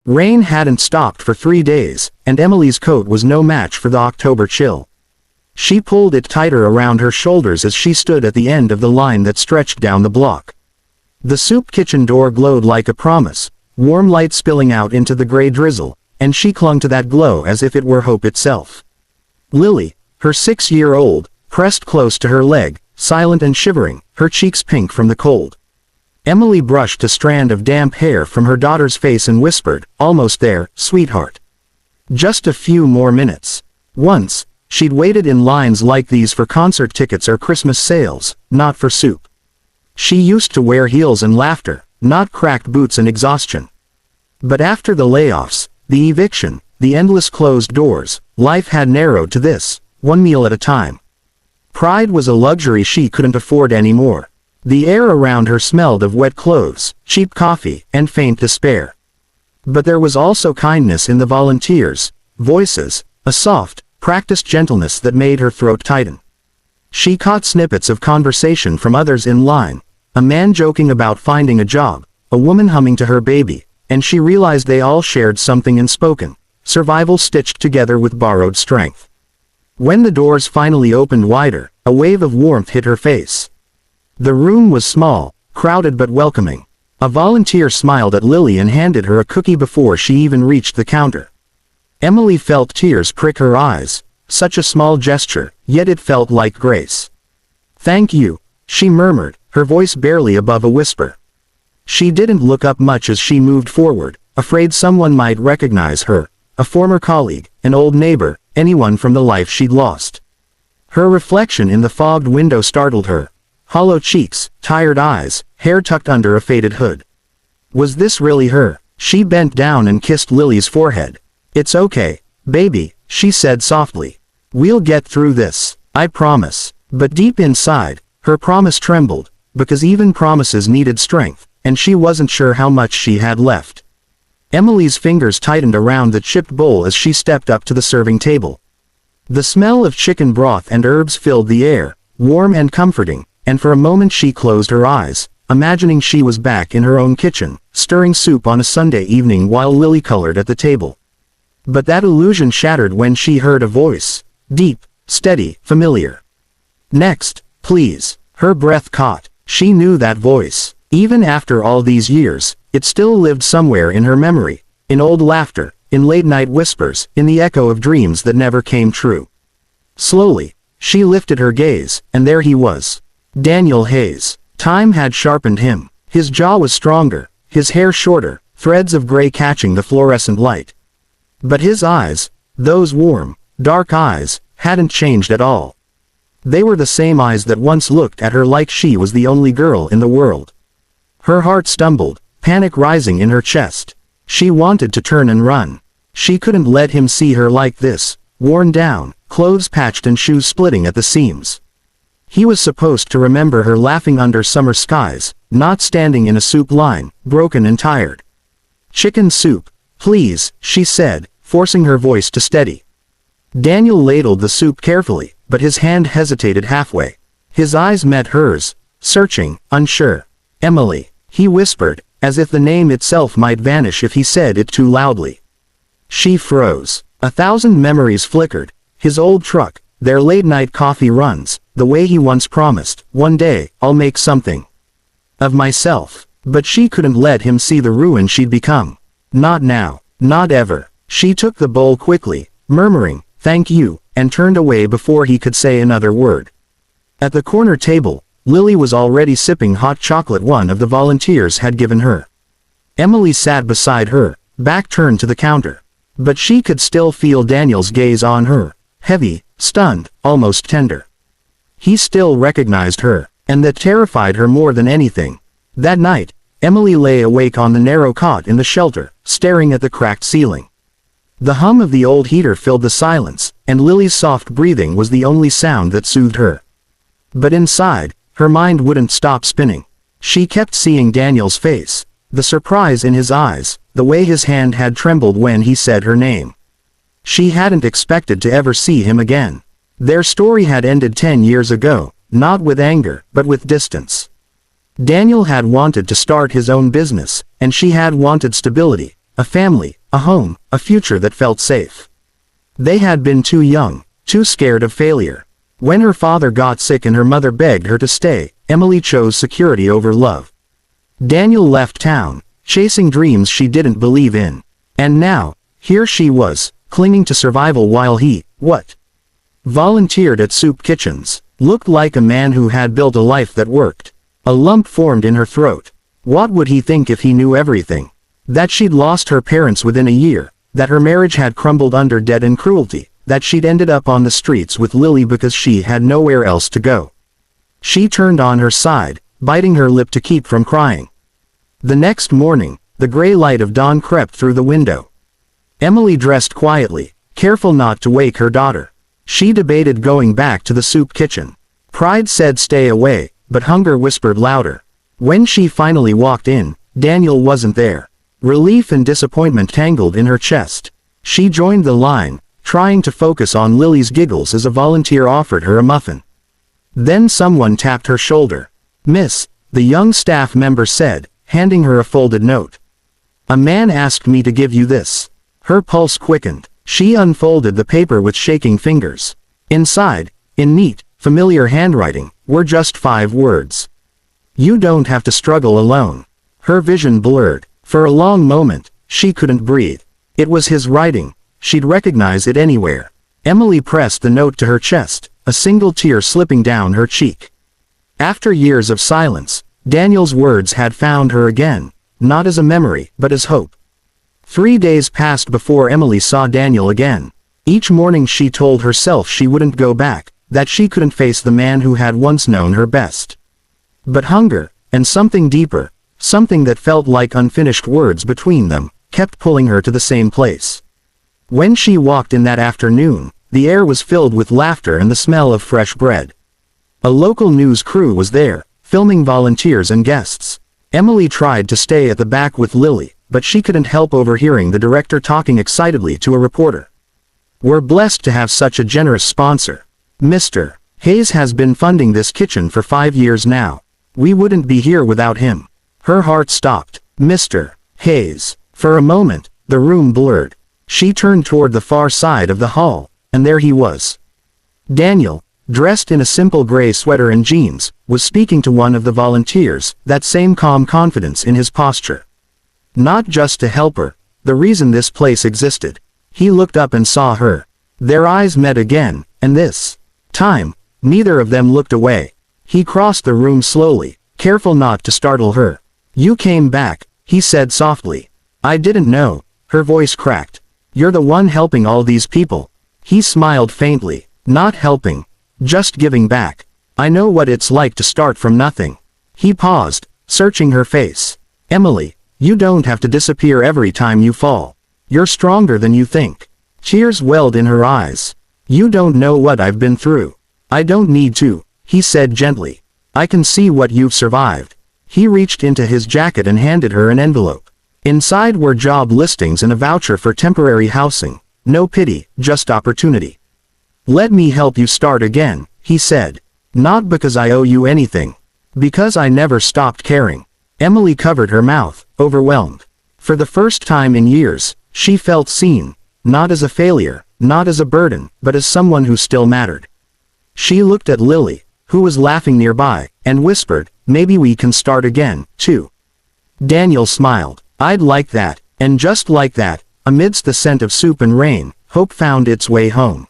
Rain hadn't stopped for 3 days, and Emily's coat was no match for the October chill. She pulled it tighter around her shoulders as she stood at the end of the line that stretched down the block. The soup kitchen door glowed like a promise, warm light spilling out into the gray drizzle, and she clung to that glow as if it were hope itself. Lily, her 6-year-old, pressed close to her leg, silent and shivering, her cheeks pink from the cold. Emily brushed a strand of damp hair from her daughter's face and whispered, "Almost there, sweetheart. Just a few more minutes." Once, she'd waited in lines like these for concert tickets or Christmas sales, not for soup. She used to wear heels and laughter, not cracked boots and exhaustion. But after the layoffs, the eviction, the endless closed doors, life had narrowed to this, one meal at a time. Pride was a luxury she couldn't afford anymore. The air around her smelled of wet clothes, cheap coffee, and faint despair. But there was also kindness in the volunteers, voices, a soft, practiced gentleness that made her throat tighten. She caught snippets of conversation from others in line, a man joking about finding a job, a woman humming to her baby, and she realized they all shared something unspoken, survival stitched together with borrowed strength. When the doors finally opened wider, a wave of warmth hit her face. The room was small, crowded but welcoming. A volunteer smiled at Lily and handed her a cookie before she even reached the counter. Emily felt tears prick her eyes, such a small gesture, yet it felt like grace. "Thank you," she murmured, her voice barely above a whisper. She didn't look up much as she moved forward, afraid someone might recognize her, a former colleague, an old neighbor, anyone from the life she'd lost. Her reflection in the fogged window startled her. Hollow cheeks, tired eyes, hair tucked under a faded hood. Was this really her? She bent down and kissed Lily's forehead. "It's okay, baby," she said softly. "We'll get through this, I promise." But deep inside, her promise trembled, because even promises needed strength, and she wasn't sure how much she had left. Emily's fingers tightened around the chipped bowl as she stepped up to the serving table. The smell of chicken broth and herbs filled the air, warm and comforting, and for a moment she closed her eyes, imagining she was back in her own kitchen, stirring soup on a Sunday evening while Lily colored at the table. But that illusion shattered when she heard a voice, deep, steady, familiar. "Next, please." Her breath caught. She knew that voice. Even after all these years, it still lived somewhere in her memory, in old laughter, in late-night whispers, in the echo of dreams that never came true. Slowly, she lifted her gaze, and there he was. Daniel Hayes. Time had sharpened him. His jaw was stronger, his hair shorter, threads of gray catching the fluorescent light. But his eyes, those warm, dark eyes, hadn't changed at all. They were the same eyes that once looked at her like she was the only girl in the world. Her heart stumbled, panic rising in her chest. She wanted to turn and run. She couldn't let him see her like this, worn down, clothes patched and shoes splitting at the seams. He was supposed to remember her laughing under summer skies, not standing in a soup line, broken and tired. "Chicken soup, please," she said, forcing her voice to steady. Daniel ladled the soup carefully, but his hand hesitated halfway. His eyes met hers, searching, unsure. "Emily," he whispered, as if the name itself might vanish if he said it too loudly. She froze. 1,000 memories flickered. His old truck, their late-night coffee runs, the way he once promised, "One day, I'll make something of myself." But she couldn't let him see the ruin she'd become. Not now, not ever. She took the bowl quickly, murmuring, "Thank you," and turned away before he could say another word. At the corner table, Lily was already sipping hot chocolate one of the volunteers had given her. Emily sat beside her, back turned to the counter. But she could still feel Daniel's gaze on her, heavy, stunned, almost tender. He still recognized her, and that terrified her more than anything. That night, Emily lay awake on the narrow cot in the shelter, staring at the cracked ceiling. The hum of the old heater filled the silence, and Lily's soft breathing was the only sound that soothed her. But inside, her mind wouldn't stop spinning. She kept seeing Daniel's face, the surprise in his eyes, the way his hand had trembled when he said her name. She hadn't expected to ever see him again. Their story had ended 10 years ago, not with anger, but with distance. Daniel had wanted to start his own business, and she had wanted stability, a family, a home, a future that felt safe. They had been too young, too scared of failure. When her father got sick and her mother begged her to stay, Emily chose security over love. Daniel left town, chasing dreams she didn't believe in. And now, here she was, clinging to survival while he, volunteered at soup kitchens, looked like a man who had built a life that worked. A lump formed in her throat. What would he think if he knew everything? That she'd lost her parents within a year, that her marriage had crumbled under debt and cruelty, that she'd ended up on the streets with Lily because she had nowhere else to go. She turned on her side, biting her lip to keep from crying. The next morning, the gray light of dawn crept through the window. Emily dressed quietly, careful not to wake her daughter. She debated going back to the soup kitchen. Pride said stay away, but hunger whispered louder. When she finally walked in, Daniel wasn't there. Relief and disappointment tangled in her chest. She joined the line, trying to focus on Lily's giggles as a volunteer offered her a muffin. Then someone tapped her shoulder. "Miss," the young staff member said, handing her a folded note. "A man asked me to give you this." Her pulse quickened. She unfolded the paper with shaking fingers. Inside, in neat, familiar handwriting, were just 5 words. "You don't have to struggle alone." Her vision blurred. For a long moment, she couldn't breathe. It was his writing. She'd recognize it anywhere. Emily pressed the note to her chest, a single tear slipping down her cheek. After years of silence, Daniel's words had found her again, not as a memory, but as hope. 3 days passed before Emily saw Daniel again. Each morning she told herself she wouldn't go back, that she couldn't face the man who had once known her best. But hunger, and something deeper, something that felt like unfinished words between them, kept pulling her to the same place. When she walked in that afternoon, the air was filled with laughter and the smell of fresh bread. A local news crew was there, filming volunteers and guests. Emily tried to stay at the back with Lily, but she couldn't help overhearing the director talking excitedly to a reporter. "We're blessed to have such a generous sponsor. Mr. Hayes has been funding this kitchen for 5 years now. We wouldn't be here without him." Her heart stopped. Mr. Hayes. For a moment, the room blurred. She turned toward the far side of the hall, and there he was. Daniel, dressed in a simple gray sweater and jeans, was speaking to one of the volunteers, that same calm confidence in his posture. Not just to help her, the reason this place existed. He looked up and saw her. Their eyes met again, and this time, neither of them looked away. He crossed the room slowly, careful not to startle her. "You came back," he said softly. "I didn't know." Her voice cracked. "You're the one helping all these people." He smiled faintly. "Not helping. Just giving back. I know what it's like to start from nothing." He paused, searching her face. "Emily, you don't have to disappear every time you fall. You're stronger than you think." Tears welled in her eyes. "You don't know what I've been through." "I don't need to," he said gently. "I can see what you've survived." He reached into his jacket and handed her an envelope. Inside were job listings and a voucher for temporary housing. No pity, just opportunity. "Let me help you start again," he said. "Not because I owe you anything. Because I never stopped caring." Emily covered her mouth, overwhelmed. For the first time in years, she felt seen, not as a failure, not as a burden, but as someone who still mattered. She looked at Lily, who was laughing nearby, and whispered, "Maybe we can start again, too." Daniel smiled. "I'd like that." And just like that, amidst the scent of soup and rain, hope found its way home.